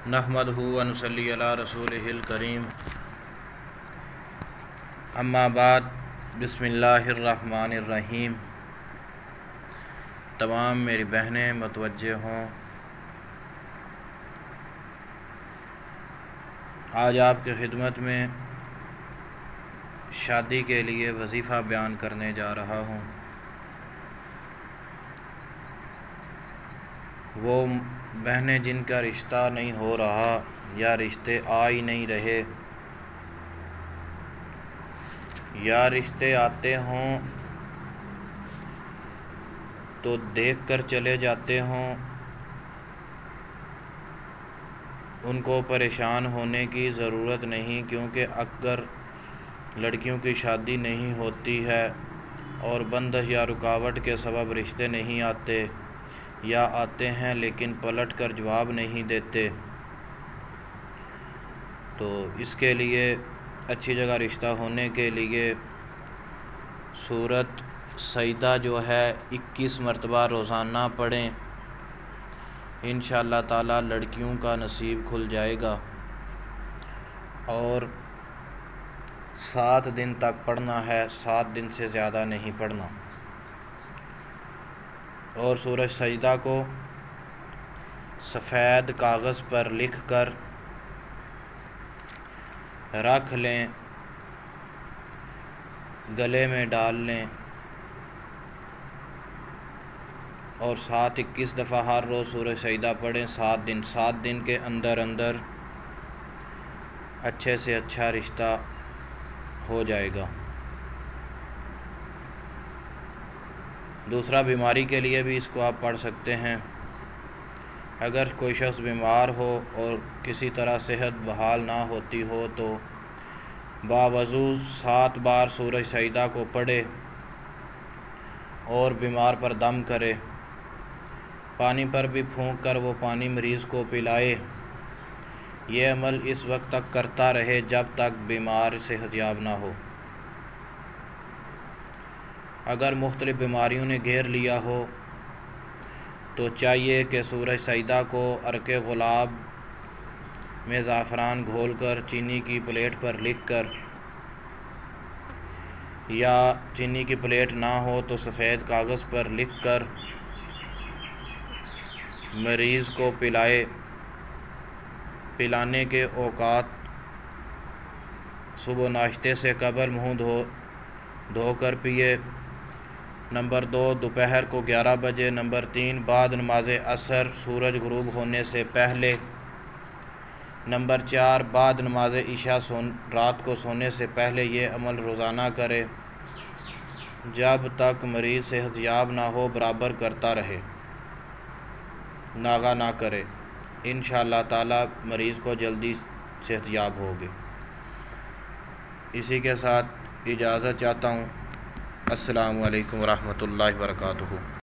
نحمدہ و نصلی علی رسولہ الکریم، اما بعد، بسم اللہ الرحمن الرحیم۔ تمام میری بہنیں متوجہ ہوں، آج آپ کی خدمت میں شادی کے لیے وظیفہ بیان کرنے جا رہا ہوں۔ وہ بہنیں جن کا رشتہ نہیں ہو رہا یا رشتے آ ہی نہیں رہے، یا رشتے آتے ہوں تو دیکھ کر چلے جاتے ہوں، ان کو پریشان ہونے کی ضرورت نہیں، کیونکہ اگر لڑکیوں کی شادی نہیں ہوتی ہے اور بندش یا رکاوٹ کے سبب رشتے نہیں آتے، یا آتے ہیں لیکن پلٹ کر جواب نہیں دیتے، تو اس کے لیے اچھی جگہ رشتہ ہونے کے لیے سورۃ سجدہ جو ہے 21 مرتبہ روزانہ پڑھیں، انشاءاللہ تعالی لڑکیوں کا نصیب کھل جائے گا۔ اور 7 دن تک پڑھنا ہے، 7 دن سے زیادہ نہیں پڑھنا۔ اور سورۃ سجدہ کو سفید کاغذ پر لکھ کر رکھ لیں، گلے میں ڈال لیں، اور 21 دفعہ ہر روز سورۃ سجدہ پڑھیں 7 دن کے اندر اچھے سے اچھا رشتہ ہو جائے گا۔ دوسرا، بیماری کے لیے بھی اس کو آپ پڑھ سکتے ہیں۔ اگر کوئی شخص بیمار ہو اور کسی طرح صحت بحال نہ ہوتی ہو تو باوضو 7 بار سورۃ سجدہ کو پڑھے اور بیمار پر دم کرے، پانی پر بھی پھونک کر وہ پانی مریض کو پلائے۔ یہ عمل اس وقت تک کرتا رہے جب تک بیمار صحت یاب نہ ہو۔ اگر مختلف بیماریوں نے گھیر لیا ہو تو چاہیے کہ سورۃ سجدہ کو عرق گلاب میں زعفران گھول کر چینی کی پلیٹ پر لکھ کر، یا چینی کی پلیٹ نہ ہو تو سفید کاغذ پر لکھ کر مریض کو پلائے۔ پلانے کے اوقات: صبح ناشتے سے قبل منہ دھو کر پیے۔ نمبر 2، دوپہر کو 11 بجے۔ نمبر 3، بعد نماز عصر سورج غروب ہونے سے پہلے۔ نمبر 4، بعد نماز عشاء رات کو سونے سے پہلے۔ یہ عمل روزانہ کرے جب تک مریض صحت یاب نہ ہو، برابر کرتا رہے، ناغہ نہ کرے، انشاءاللہ تعالی مریض کو جلدی صحت یاب ہوگی۔ اسی کے ساتھ اجازت چاہتا ہوں۔ السلام علیکم ورحمۃ اللہ وبرکاتہ۔